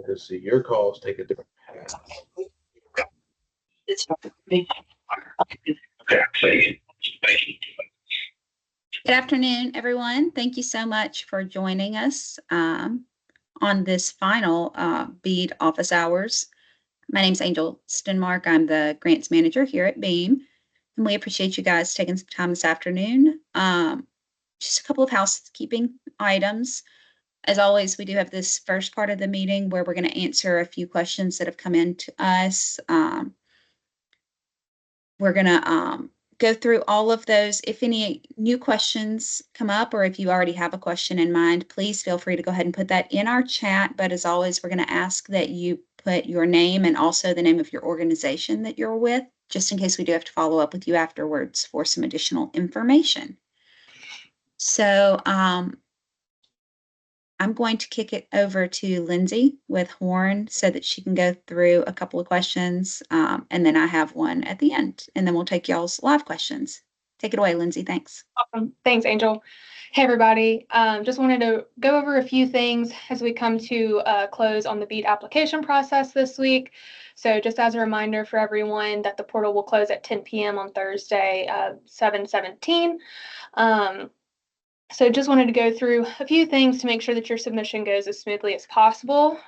because see, your calls take a different path. Good afternoon, everyone. Thank you so much for joining us on this final BEAD office hours. My name is Angel Stenmark. I'm the grants manager here at Beam, and we appreciate you guys taking some time this afternoon. Just a couple of housekeeping items. As always, we do have this first part of the meeting where we're going to answer a few questions that have come in to us. We're going to go through all of those. If any new questions come up, or if you already have a question in mind, please feel free to go ahead and put that in our chat. But as always, we're going to ask that you put your name and also the name of your organization that you're with, just in case we do have to follow up with you afterwards for some additional information. So I'm going to kick it over to Lindsay with Horn so that she can go through a couple of questions, and then I have one at the end, and then we'll take y'all's live questions. Take it away, Lindsay. Thanks. Awesome. Thanks, Angel. Hey, everybody. Just wanted to go over a few things as we come to close on the BEAD application process this week. So just as a reminder for everyone that the portal will close at 10 p.m. on Thursday, 7/17. So just wanted to go through a few things to make sure that your submission goes as smoothly as possible.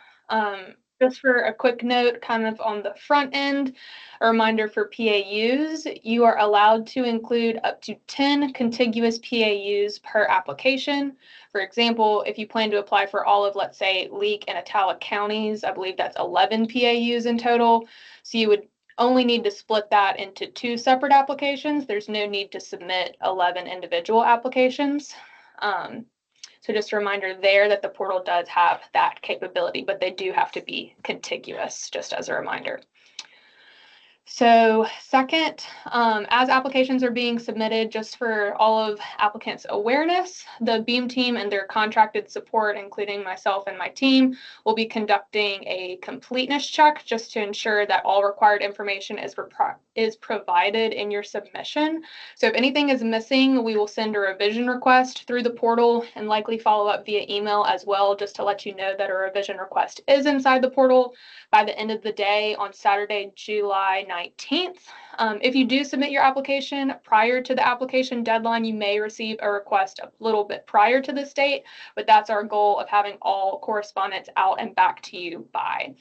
Just for a quick note, kind of on the front end, a reminder for PAUs, you are allowed to include up to 10 contiguous PAUs per application. For example, if you plan to apply for all of, let's say, Leake and Italic counties, I believe that's 11 PAUs in total. So you would only need to split that into 2 separate applications. There's no need to submit 11 individual applications. So just a reminder there that the portal does have that capability, but they do have to be contiguous, just as a reminder. So second, as applications are being submitted, just for all of applicants' awareness, the BEAM team and their contracted support, including myself and my team, will be conducting a completeness check just to ensure that all required information is provided in your submission. So if anything is missing, we will send a revision request through the portal and likely follow up via email as well, just to let you know that a revision request is inside the portal by the end of the day on Saturday, July 19th. If you do submit your application prior to the application deadline, you may receive a request a little bit prior to this date, but that's our goal of having all correspondence out and back to you by.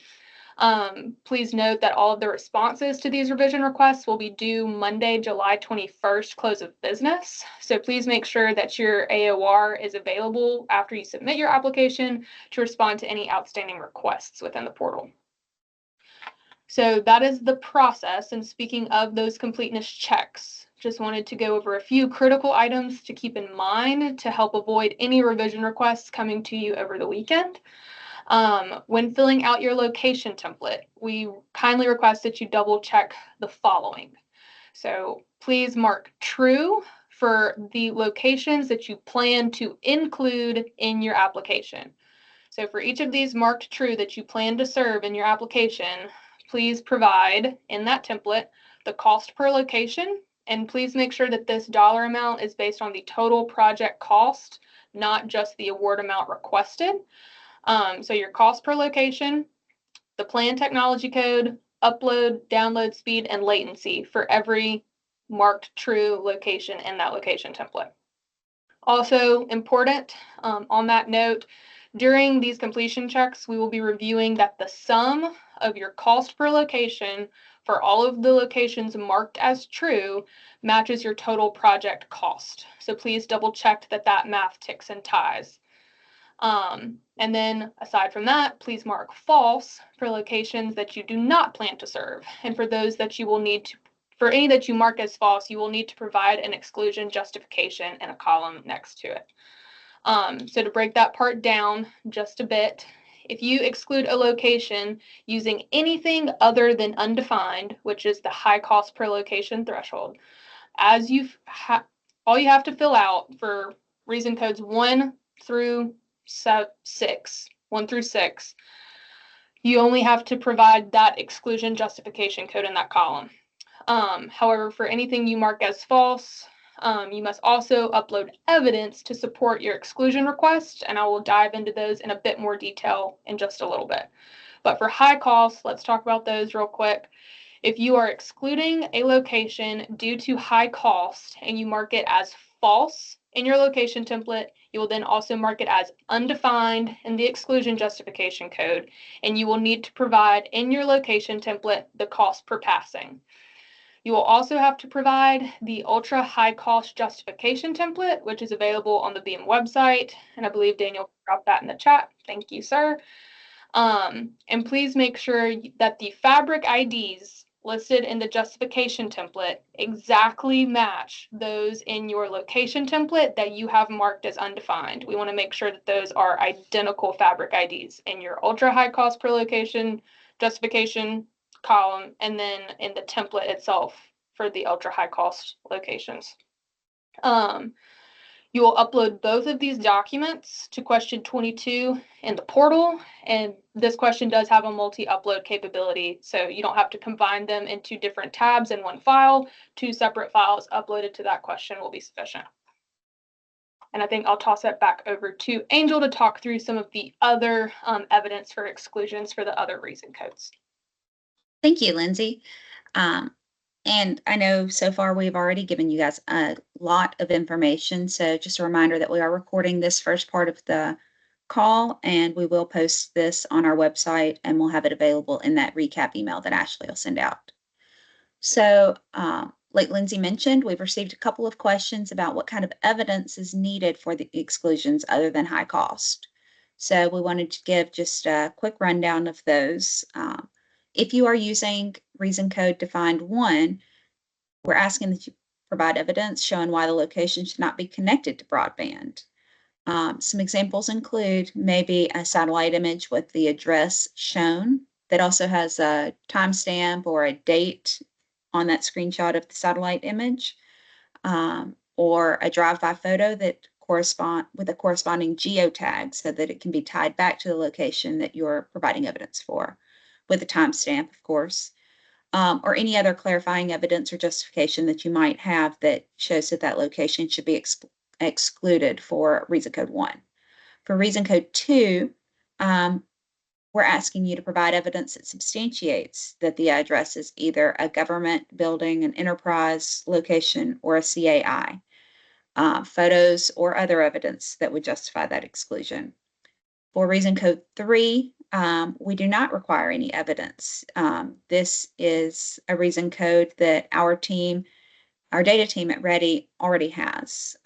Please note that all of the responses to these revision requests will be due Monday, July 21st, close of business. So please make sure that your AOR is available after you submit your application to respond to any outstanding requests within the portal. So that is the process. And speaking of those completeness checks, just wanted to go over a few critical items to keep in mind to help avoid any revision requests coming to you over the weekend. When filling out your location template, we kindly request that you double check the following. So please mark true for the locations that you plan to include in your application. So for each of these marked true that you plan to serve in your application, please provide in that template the cost per location, and please make sure that this dollar amount is based on the total project cost, not just the award amount requested. So your cost per location, the plan technology code, upload, download speed, and latency for every marked true location in that location template. Also important, on that note, during these completion checks, we will be reviewing that the sum of your cost per location for all of the locations marked as true matches your total project cost. So please double check that that math ticks and ties. And then aside from that, please mark false for locations that you do not plan to serve. And for those that you will need to, for any that you mark as false, you will need to provide an exclusion justification in a column next to it. So to break that part down just a bit, if you exclude a location using anything other than undefined, which is the high cost per location threshold, all you have to fill out for reason codes 1 through 6, you only have to provide that exclusion justification code in that column. However, for anything you mark as false, You must also upload evidence to support your exclusion request, and I will dive into those in a bit more detail in just a little bit. But for high costs, let's talk about those real quick. If you are excluding a location due to high cost and you mark it as false in your location template, you will then also mark it as undefined in the exclusion justification code, and you will need to provide in your location template the cost per passing. You will also have to provide the ultra high cost justification template, which is available on the BEAM website, and I believe Daniel dropped that in the chat. Thank you, sir. And please make sure that the fabric IDs listed in the justification template exactly match those in your location template that you have marked as undefined. We want to make sure that those are identical fabric IDs in your ultra high cost per location justification column and then in the template itself for the ultra high cost locations. You will upload both of these documents to question 22 in the portal, and this question does have a multi-upload capability, so you don't have to combine them into different tabs in one file. 2 separate files uploaded to that question will be sufficient. And I think I'll toss it back over to Angel to talk through some of the other evidence for exclusions for the other reason codes. Thank you, Lindsay. And I know so far we've already given you guys a lot of information. So just a reminder that we are recording this first part of the call, and we will post this on our website, and we'll have it available in that recap email that Ashley will send out. So like Lindsay mentioned, we've received a couple of questions about what kind of evidence is needed for the exclusions other than high cost. So we wanted to give just a quick rundown of those. If you are using reason code defined 1, we're asking that you provide evidence showing why the location should not be connected to broadband. Some examples include maybe a satellite image with the address shown that also has a timestamp or a date on that screenshot of the satellite image, or a drive-by photo that correspond with a corresponding geotag so that it can be tied back to the location that you're providing evidence for, with a timestamp, of course, or any other clarifying evidence or justification that you might have that shows that that location should be excluded for reason code 1. For reason code 2, we're asking you to provide evidence that substantiates that the address is either a government building, an enterprise location, or a CAI. Photos or other evidence that would justify that exclusion. For reason code 3, we do not require any evidence. This is a reason code that our data team at Ready already has.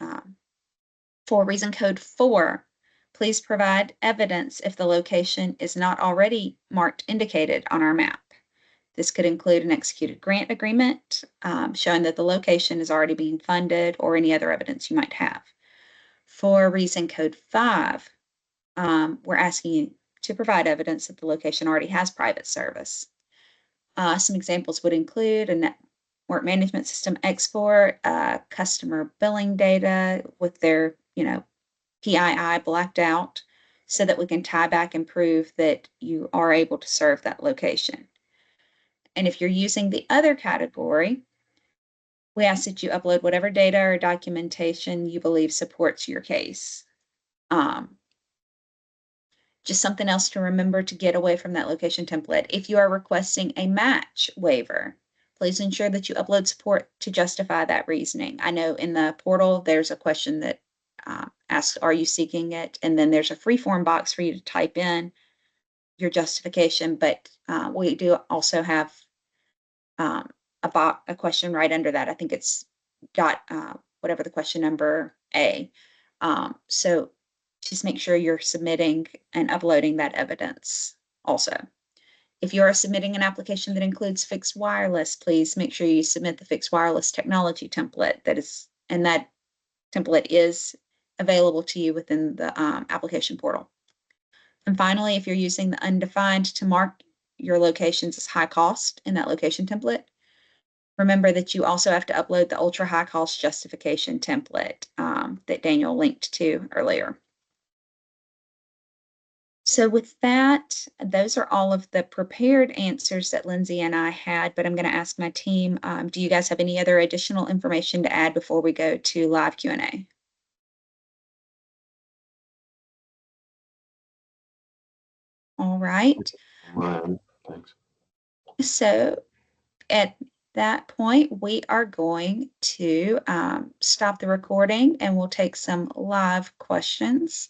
For reason code 4, please provide evidence if the location is not already marked indicated on our map. This could include an executed grant agreement showing that the location is already being funded, or any other evidence you might have. For reason code 5, we're asking you to provide evidence that the location already has private service. Some examples would include a network management system export, customer billing data with their, PII blacked out, so that we can tie back and prove that you are able to serve that location. And if you're using the other category, we ask that you upload whatever data or documentation you believe supports your case. Just something else to remember to get away from that location template. If you are requesting a match waiver, please ensure that you upload support to justify that reasoning. I know in the portal, there's a question that asks, are you seeking it? And then there's a free form box for you to type in your justification, but we do also have a question right under that. I think it's got whatever the question number A. So just make sure you're submitting and uploading that evidence also. If you are submitting an application that includes fixed wireless, please make sure you submit the fixed wireless technology template and that template is available to you within the application portal. And finally, if you're using the undefined to mark your locations as high cost in that location template, remember that you also have to upload the ultra high cost justification template that Daniel linked to earlier. So with that, those are all of the prepared answers that Lindsay and I had, but I'm going to ask my team, do you guys have any other additional information to add before we go to live Q&A? All right. Thanks. So at that point, we are going to stop the recording and we'll take some live questions.